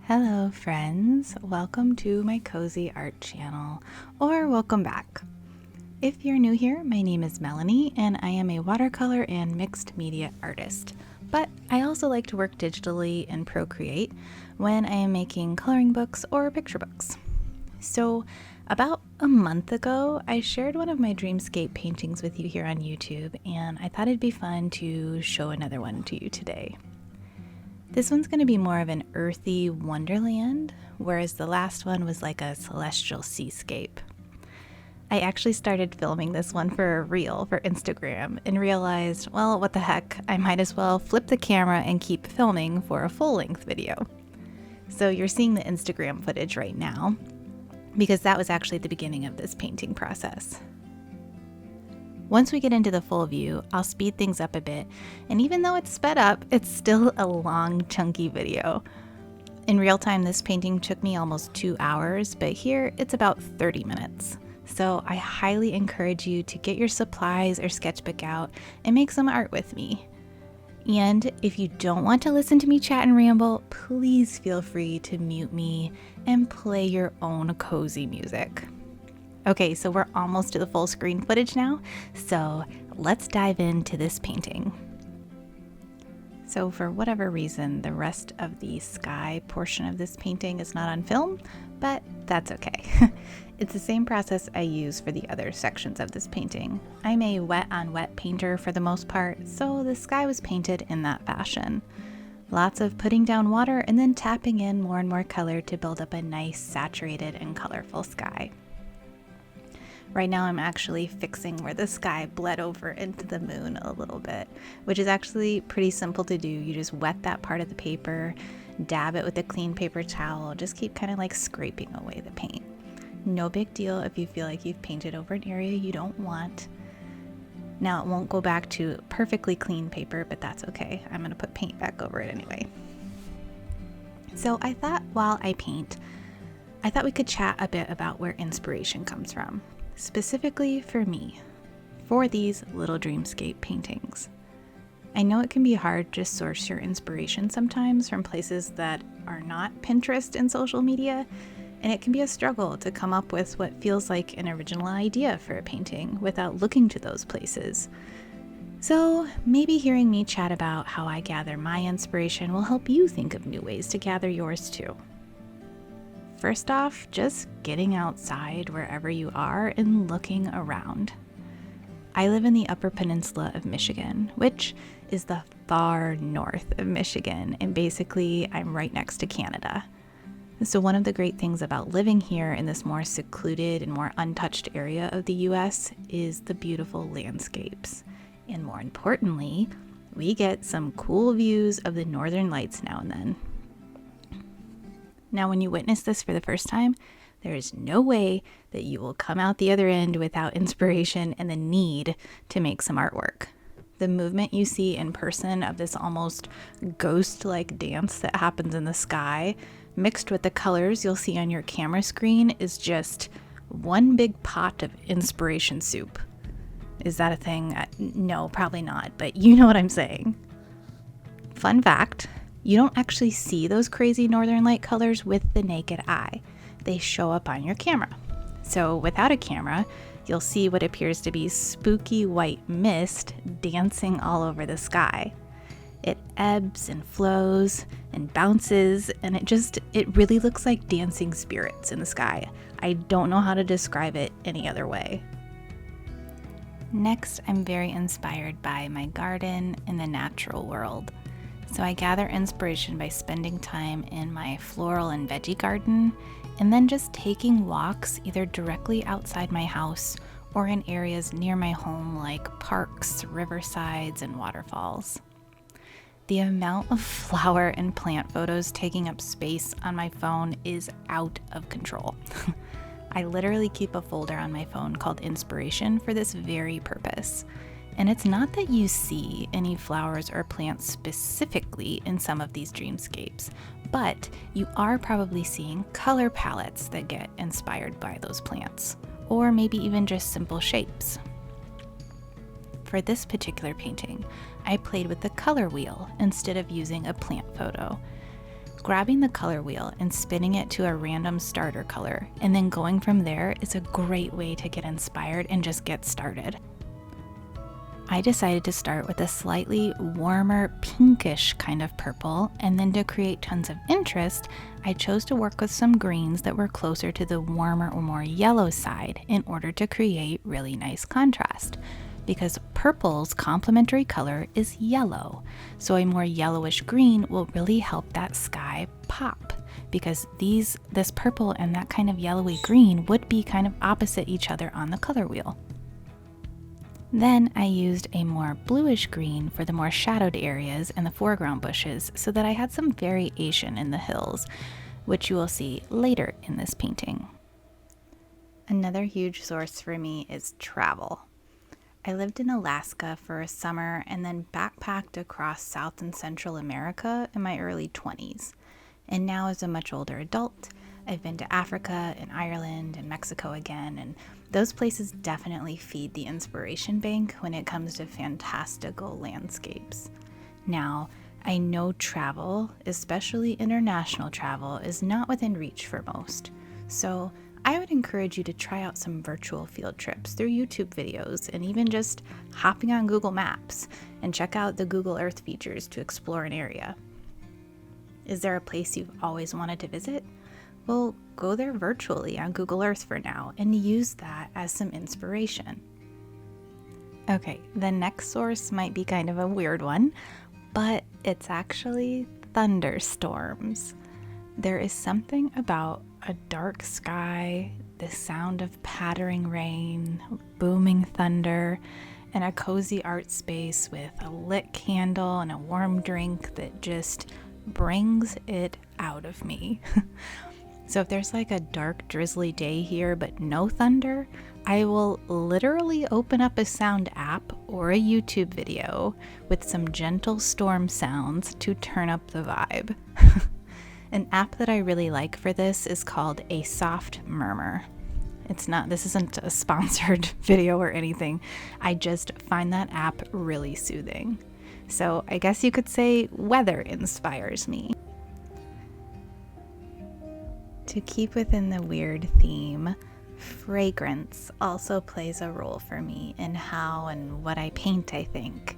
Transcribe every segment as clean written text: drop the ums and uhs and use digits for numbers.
Hello friends, welcome to my cozy art channel, or welcome back. If you're new here, my name is Melanie and I am a watercolor and mixed media artist, but I also like to work digitally and Procreate when I am making coloring books or picture books. So about a month ago, I shared one of my dreamscape paintings with you here on YouTube, and I thought it'd be fun to show another one to you today. This one's going to be more of an earthy wonderland, whereas the last one was like a celestial seascape. I actually started filming this one for a reel for Instagram and realized, well, what the heck, I might as well flip the camera and keep filming for a full-length video. So you're seeing the Instagram footage right now, because that was actually the beginning of this painting process. Once we get into the full view, I'll speed things up a bit, and even though it's sped up, it's still a long, chunky video. In real time, this painting took me almost 2 hours, but here it's about 30 minutes. So I highly encourage you to get your supplies or sketchbook out and make some art with me. And if you don't want to listen to me chat and ramble, please feel free to mute me and play your own cozy music. Okay, so we're almost to the full screen footage now, so let's dive into this painting. So for whatever reason, the rest of the sky portion of this painting is not on film, but that's okay. It's the same process I use for the other sections of this painting. I'm a wet on wet painter for the most part, so the sky was painted in that fashion. Lots of putting down water and then tapping in more and more color to build up a nice saturated and colorful sky. Right now I'm actually fixing where the sky bled over into the moon a little bit, which is actually pretty simple to do. You just wet that part of the paper, dab it with a clean paper towel, just keep kind of like scraping away the paint. No big deal if you feel like you've painted over an area you don't want. Now it won't go back to perfectly clean paper, but that's okay. I'm going to put paint back over it anyway. So I thought while I paint, I thought we could chat a bit about where inspiration comes from. Specifically for me, for these little dreamscape paintings. I know it can be hard to source your inspiration sometimes from places that are not Pinterest and social media, and it can be a struggle to come up with what feels like an original idea for a painting without looking to those places. So maybe hearing me chat about how I gather my inspiration will help you think of new ways to gather yours too. First off, just getting outside wherever you are and looking around. I live in the Upper Peninsula of Michigan, which is the far north of Michigan, and basically I'm right next to Canada. So one of the great things about living here in this more secluded and more untouched area of the US is the beautiful landscapes. And more importantly, we get some cool views of the northern lights now and then. Now, when you witness this for the first time, there is no way that you will come out the other end without inspiration and the need to make some artwork. The movement you see in person of this almost ghost-like dance that happens in the sky, mixed with the colors you'll see on your camera screen, is just one big pot of inspiration soup. Is that a thing? No, probably not, but you know what I'm saying. Fun fact. You don't actually see those crazy northern light colors with the naked eye. They show up on your camera. So without a camera, you'll see what appears to be spooky white mist dancing all over the sky. It ebbs and flows and bounces, and it really looks like dancing spirits in the sky. I don't know how to describe it any other way. Next, I'm very inspired by my garden and the natural world. So I gather inspiration by spending time in my floral and veggie garden, and then just taking walks either directly outside my house or in areas near my home like parks, riversides, and waterfalls. The amount of flower and plant photos taking up space on my phone is out of control. I literally keep a folder on my phone called Inspiration for this very purpose. And it's not that you see any flowers or plants specifically in some of these dreamscapes, but you are probably seeing color palettes that get inspired by those plants, or maybe even just simple shapes. For this particular painting, I played with the color wheel instead of using a plant photo. grabbing the color wheel and spinning it to a random starter color, and then going from there is a great way to get inspired and just get started. I decided to start with a slightly warmer pinkish kind of purple, and then to create tons of interest, I chose to work with some greens that were closer to the warmer or more yellow side in order to create really nice contrast. Because purple's complementary color is yellow, so a more yellowish green will really help that sky pop, because this purple and that kind of yellowy green would be kind of opposite each other on the color wheel. Then I used a more bluish green for the more shadowed areas and the foreground bushes so that I had some variation in the hills, which you will see later in this painting. Another huge source for me is travel. I lived in Alaska for a summer and then backpacked across South and Central America in my early 20s. And now as a much older adult, I've been to Africa and Ireland and Mexico again, and those places definitely feed the inspiration bank when it comes to fantastical landscapes. Now, I know travel, especially international travel, is not within reach for most, so I would encourage you to try out some virtual field trips through YouTube videos and even just hopping on Google Maps and check out the Google Earth features to explore an area. Is there a place you've always wanted to visit? Well, go there virtually on Google Earth for now and use that as some inspiration. Okay, the next source might be kind of a weird one, but it's actually thunderstorms. There is something about a dark sky, the sound of pattering rain, booming thunder, and a cozy art space with a lit candle and a warm drink that just brings it out of me. So if there's like a dark, drizzly day here but no thunder, I will literally open up a sound app or a YouTube video with some gentle storm sounds to turn up the vibe. An app that I really like for this is called A Soft Murmur. This isn't a sponsored video or anything. I just find that app really soothing. So I guess you could say weather inspires me. To keep within the weird theme, fragrance also plays a role for me in how and what I paint, I think.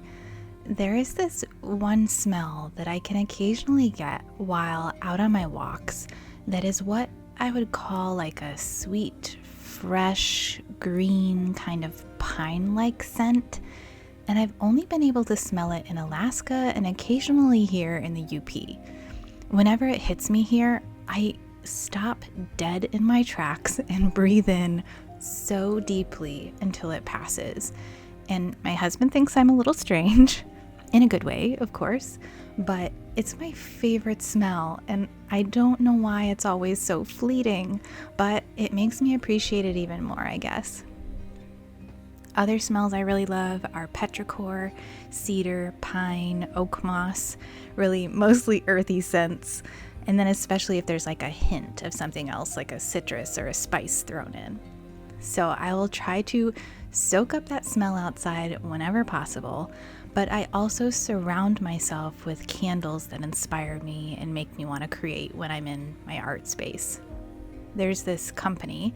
There is this one smell that I can occasionally get while out on my walks that is what I would call like a sweet, fresh, green kind of pine-like scent, and I've only been able to smell it in Alaska and occasionally here in the UP. Whenever it hits me here, I stop dead in my tracks and breathe in so deeply until it passes. And my husband thinks I'm a little strange, in a good way, of course, but it's my favorite smell, and I don't know why it's always so fleeting, but it makes me appreciate it even more, I guess. Other smells I really love are petrichor, cedar, pine, oak moss, really mostly earthy scents. And then especially if there's like a hint of something else, like a citrus or a spice thrown in. So I will try to soak up that smell outside whenever possible, but I also surround myself with candles that inspire me and make me want to create when I'm in my art space. There's this company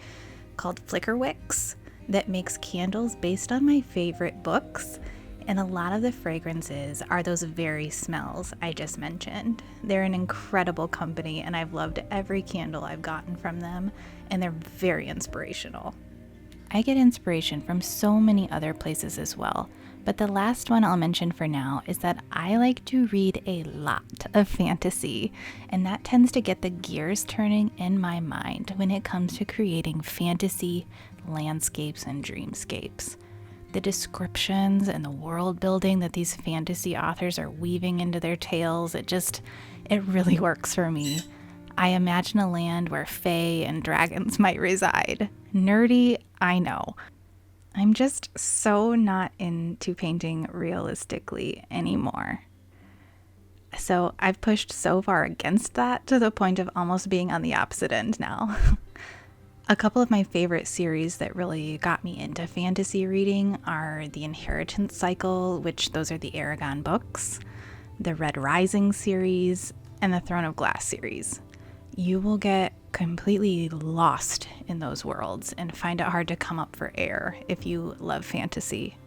called Flicker Wicks that makes candles based on my favorite books, and a lot of the fragrances are those very smells I just mentioned. They're an incredible company, and I've loved every candle I've gotten from them, and they're very inspirational. I get inspiration from so many other places as well, but the last one I'll mention for now is that I like to read a lot of fantasy, and that tends to get the gears turning in my mind when it comes to creating fantasy landscapes and dreamscapes. The descriptions and the world building that these fantasy authors are weaving into their tales, it really works for me. I imagine a land where fae and dragons might reside. Nerdy, I know. I'm just so not into painting realistically anymore. So I've pushed so far against that to the point of almost being on the opposite end now. A couple of my favorite series that really got me into fantasy reading are the Inheritance Cycle, which those are the Aragon books, the Red Rising series, and the Throne of Glass series. You will get completely lost in those worlds and find it hard to come up for air if you love fantasy.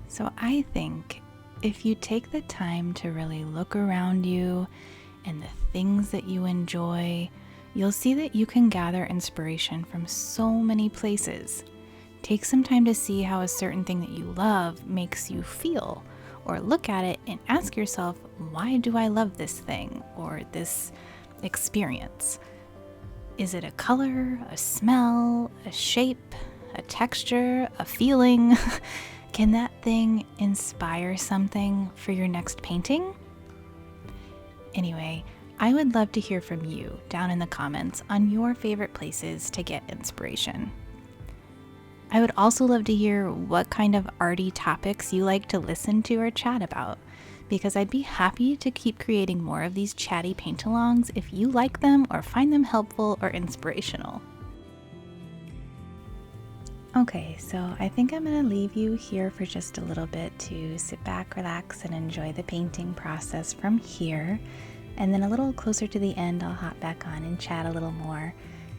So I think if you take the time to really look around you and the things that you enjoy, you'll see that you can gather inspiration from so many places. Take some time to see how a certain thing that you love makes you feel, or look at it and ask yourself, why do I love this thing or this experience? Is it a color, a smell, a shape, a texture, a feeling? Can that thing inspire something for your next painting? Anyway, I would love to hear from you down in the comments on your favorite places to get inspiration. I would also love to hear what kind of arty topics you like to listen to or chat about, because I'd be happy to keep creating more of these chatty paint-alongs if you like them or find them helpful or inspirational. Okay, so I think I'm going to leave you here for just a little bit to sit back, relax, and enjoy the painting process from here. And then a little closer to the end, I'll hop back on and chat a little more.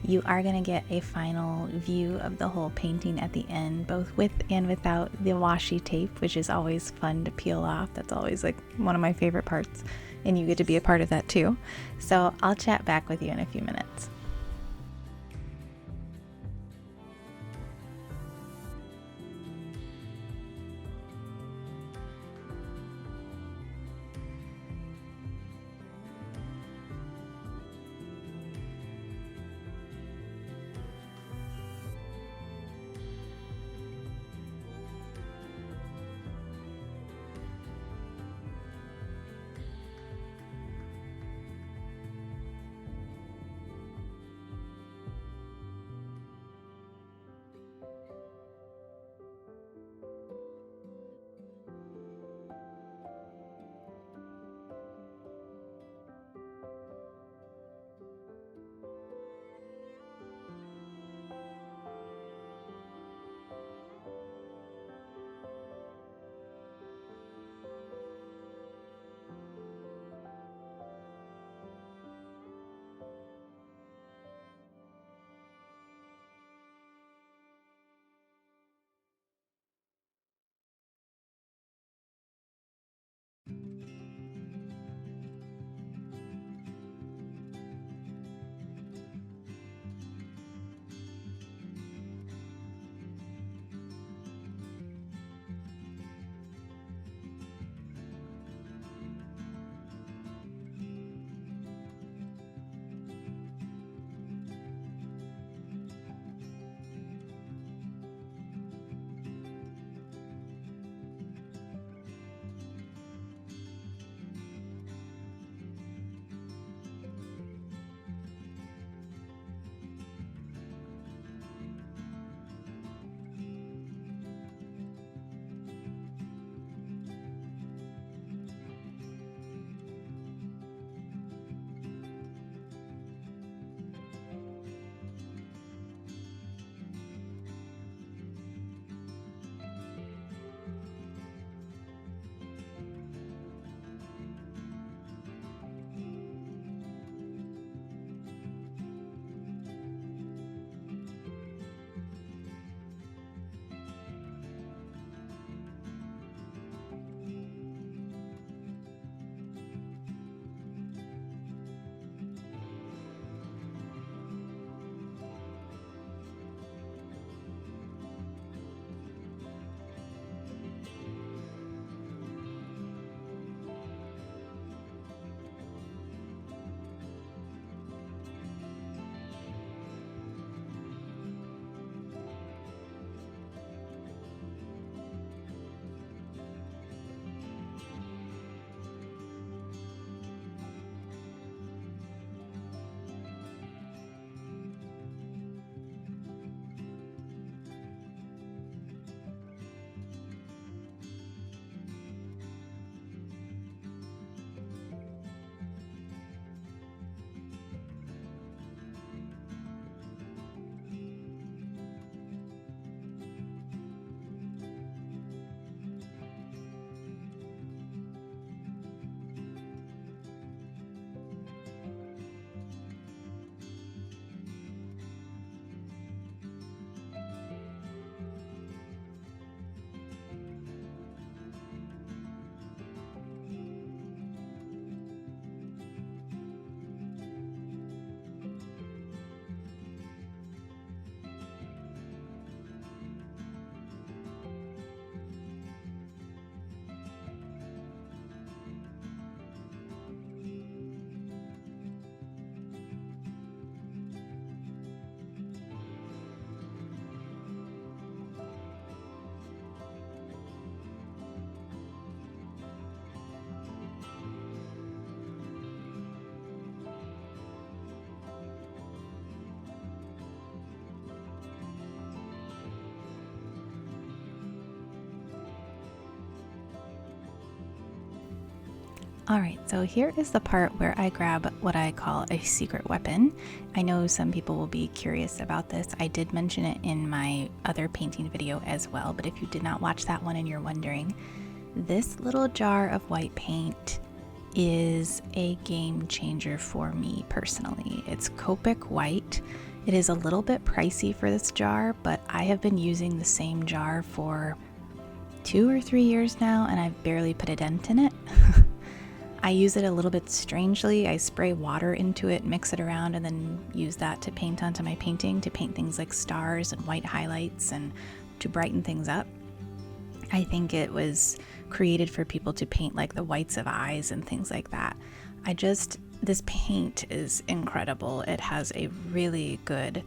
You are going to get a final view of the whole painting at the end, both with and without the washi tape, which is always fun to peel off. That's always like one of my favorite parts, and you get to be a part of that too. So I'll chat back with you in a few minutes. Alright, so here is the part where I grab what I call a secret weapon. I know some people will be curious about this. I did mention it in my other painting video as well, but if you did not watch that one and you're wondering, this little jar of white paint is a game changer for me personally. It's Copic white. It is a little bit pricey for this jar, but I have been using the same jar for 2 or 3 years now, and I've barely put a dent in it. I use it a little bit strangely. I spray water into it, mix it around, and then use that to paint onto my painting, to paint things like stars and white highlights and to brighten things up. I think it was created for people to paint like the whites of eyes and things like that. This paint is incredible. It has a really good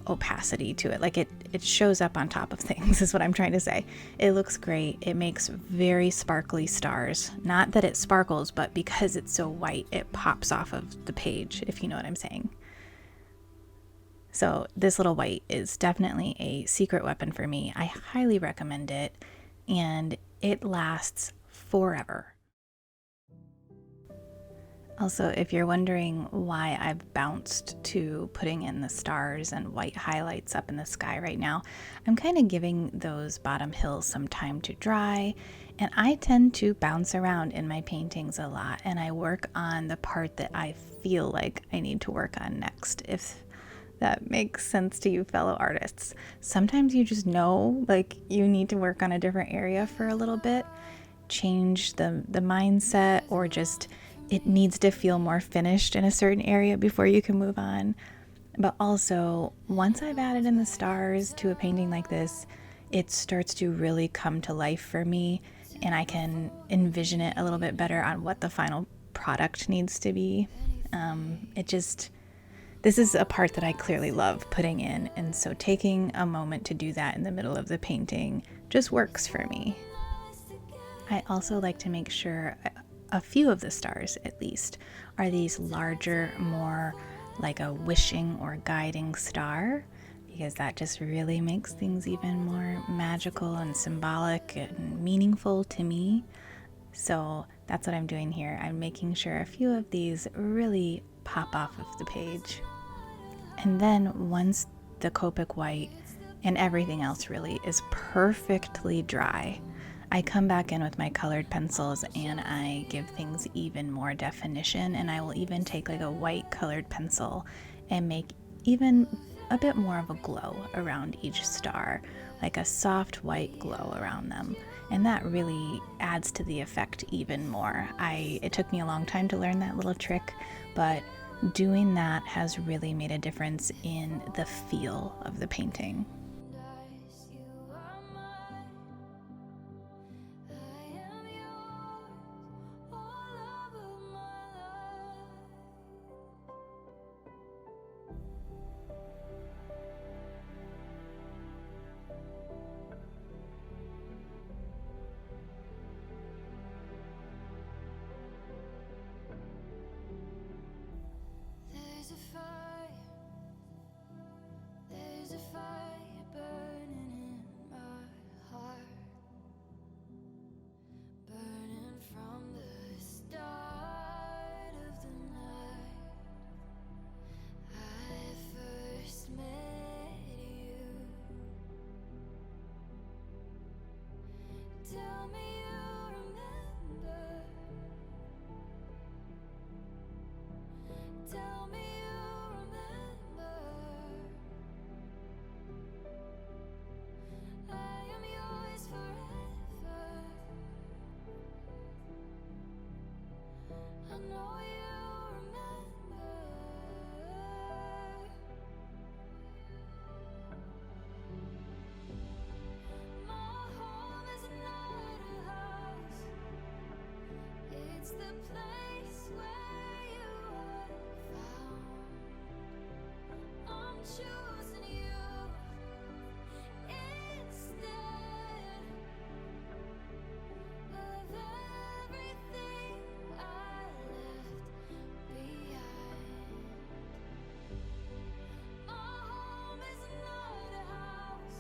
opacity to it. Like it shows up on top of things is what I'm trying to say. It looks great. It makes very sparkly stars. Not that it sparkles, but because it's so white, it pops off of the page, if you know what I'm saying. So this little white is definitely a secret weapon for me. I highly recommend it, and it lasts forever. Also, if you're wondering why I've bounced to putting in the stars and white highlights up in the sky right now, I'm kind of giving those bottom hills some time to dry, and I tend to bounce around in my paintings a lot, and I work on the part that I feel like I need to work on next, if that makes sense to you fellow artists. Sometimes you just know like you need to work on a different area for a little bit, change the mindset, or just it needs to feel more finished in a certain area before you can move on. But also, once I've added in the stars to a painting like this, it starts to really come to life for me, and I can envision it a little bit better on what the final product needs to be. This is a part that I clearly love putting in, and so taking a moment to do that in the middle of the painting just works for me. I also like to make sure a few of the stars, at least, are these larger, more like a wishing or guiding star, because that just really makes things even more magical and symbolic and meaningful to me. So that's what I'm doing here. I'm making sure a few of these really pop off of the page. And then once the Copic white and everything else really is perfectly dry, I come back in with my colored pencils and I give things even more definition, and I will even take like a white colored pencil and make even a bit more of a glow around each star, like a soft white glow around them. And that really adds to the effect even more. It took me a long time to learn that little trick, but doing that has really made a difference in the feel of the painting. There's a fire burning in my heart, burning from the start of the night I first met you. Tell me you remember. Tell me you remember. I am yours forever. I know you remember. My home is not a house. It's the place where you are found. I'm choosing you instead of everything I left behind. My home is not a house.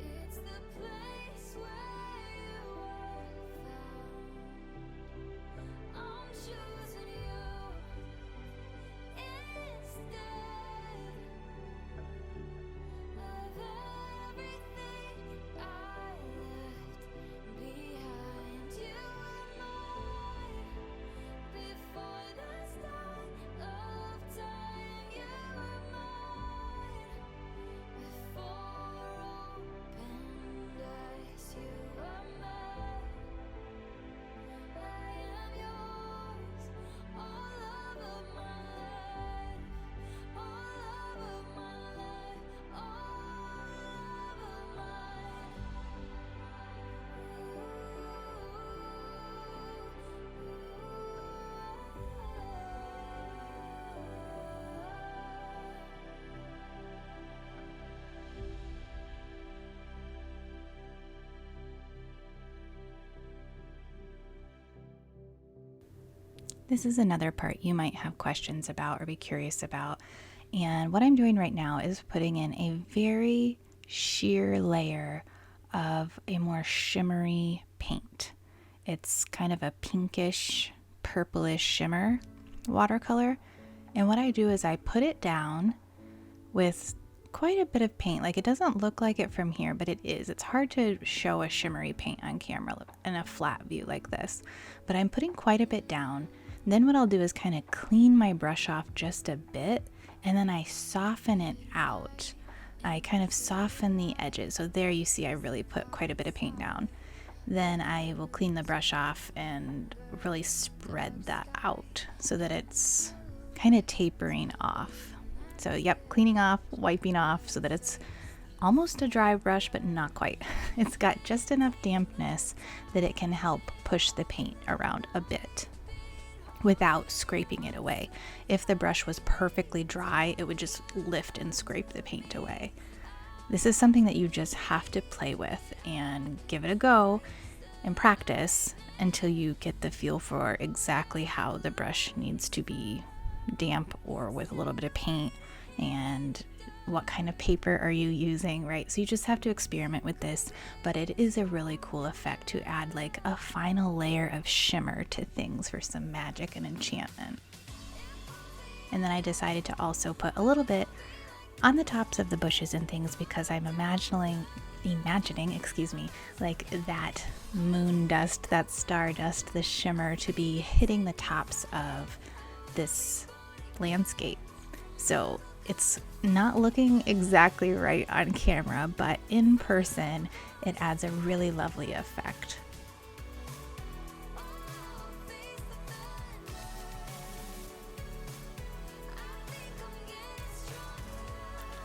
It's the place where you are found. This is another part you might have questions about or be curious about. And what I'm doing right now is putting in a very sheer layer of a more shimmery paint. It's kind of a pinkish, purplish shimmer watercolor. And what I do is I put it down with quite a bit of paint. Like, it doesn't look like it from here, but it is. It's hard to show a shimmery paint on camera in a flat view like this. But I'm putting quite a bit down. Then what I'll do is kind of clean my brush off just a bit, and then I soften it out. I kind of soften the edges. So there you see I really put quite a bit of paint down. Then I will clean the brush off and really spread that out so that it's kind of tapering off. So yep, cleaning off, wiping off so that it's almost a dry brush, but not quite. It's got just enough dampness that it can help push the paint around a bit without scraping it away. If the brush was perfectly dry, it would just lift and scrape the paint away. This is something that you just have to play with and give it a go and practice until you get the feel for exactly how the brush needs to be damp or with a little bit of paint, and what kind of paper are you using, right? So you just have to experiment with this, but it is a really cool effect to add like a final layer of shimmer to things for some magic and enchantment. And then I decided to also put a little bit on the tops of the bushes and things because I'm imagining, like that moon dust, that star dust, the shimmer to be hitting the tops of this landscape. So it's not looking exactly right on camera, but in person it adds a really lovely effect.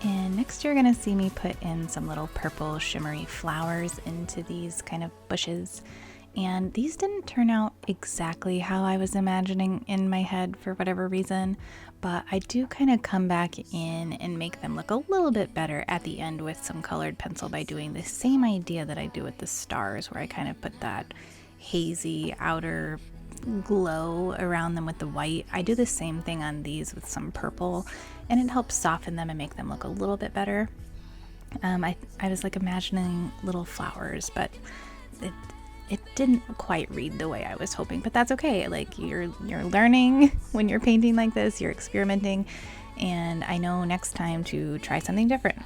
And next you're gonna see me put in some little purple shimmery flowers into these kind of bushes. And these didn't turn out exactly how I was imagining in my head for whatever reason, but I do kind of come back in and make them look a little bit better at the end with some colored pencil by doing the same idea that I do with the stars, where I kind of put that hazy outer glow around them with the white. I do the same thing on these with some purple, and it helps soften them and make them look a little bit better. I was like imagining little flowers, but it didn't quite read the way I was hoping, but that's okay. Like, you're learning when you're painting like this, you're experimenting, and I know next time to try something different.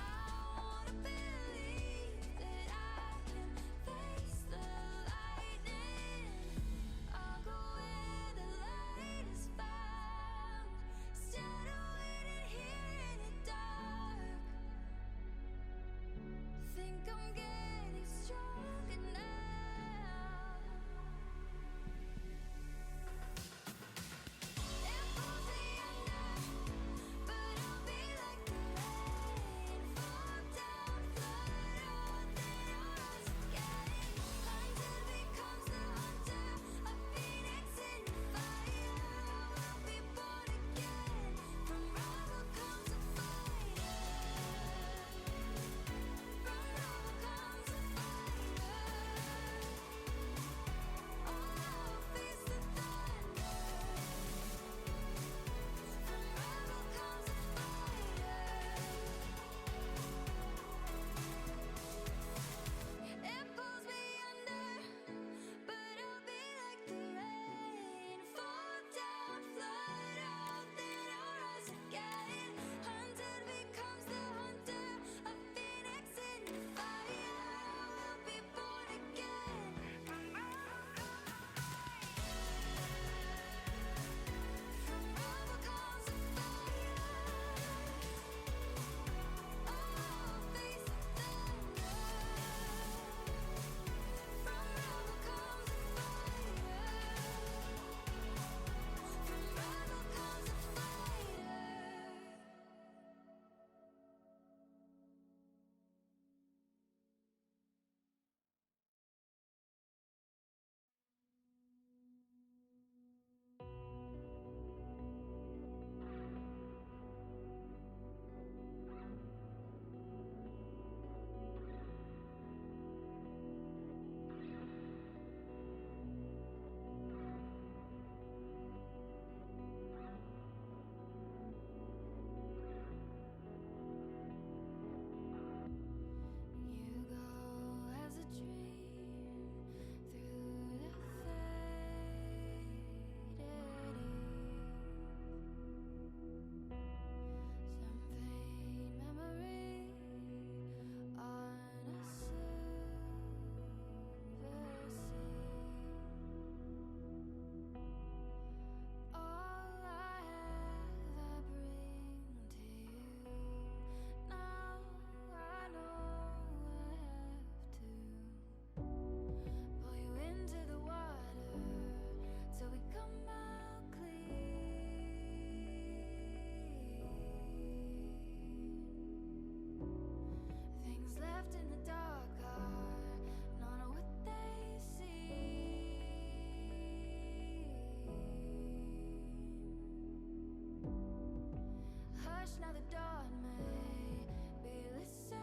now the dawn may be listening.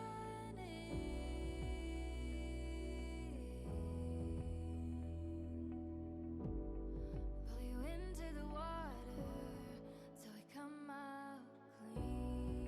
Pull you into the water till we come out clean.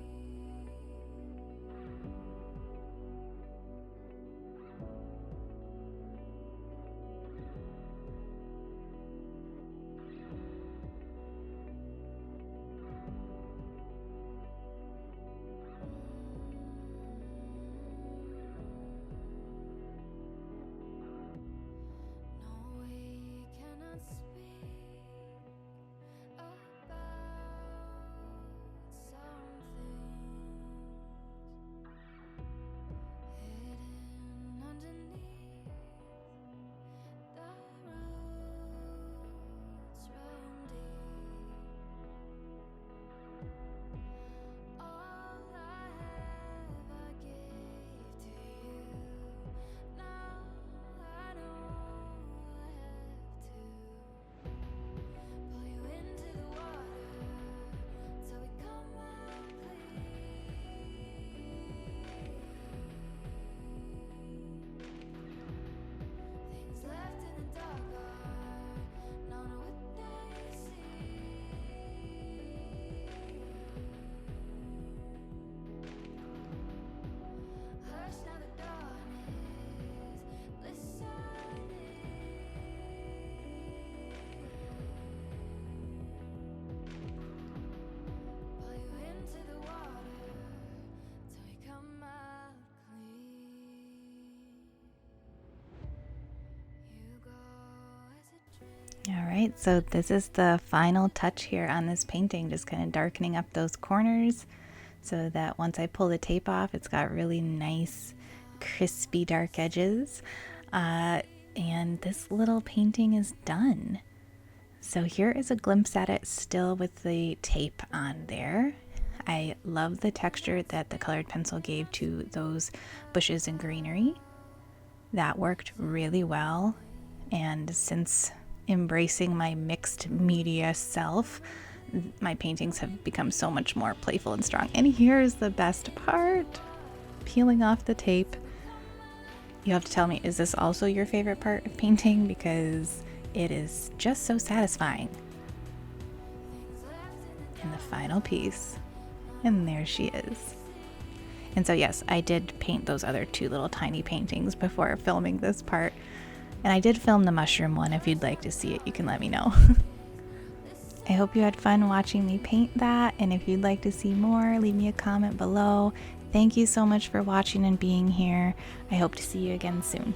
No, we cannot speak about some things hidden underneath the roots run deep. All I ever gave to you, now I know I have to pull you into the water till we come out clean. Things left in the dark are not what they seem. Hush now the dawn is listening. Pull you into the water till we come out clean. You go as a dream. All right, so this is the final touch here on this painting, just kind of darkening up those corners so that once I pull the tape off, it's got really nice, crispy dark edges. And this little painting is done. So here is a glimpse at it still with the tape on there. I love the texture that the colored pencil gave to those bushes and greenery. That worked really well. And since embracing my mixed media self, my paintings have become so much more playful and strong. And here's the best part, peeling off the tape. You have to tell me, is this also your favorite part of painting? Because it is just so satisfying. And the final piece, and there she is. And so yes, I did paint those other two little tiny paintings before filming this part. And I did film the mushroom one. If you'd like to see it, you can let me know. I hope you had fun watching me paint that, and if you'd like to see more, leave me a comment below. Thank you so much for watching and being here. I hope to see you again soon.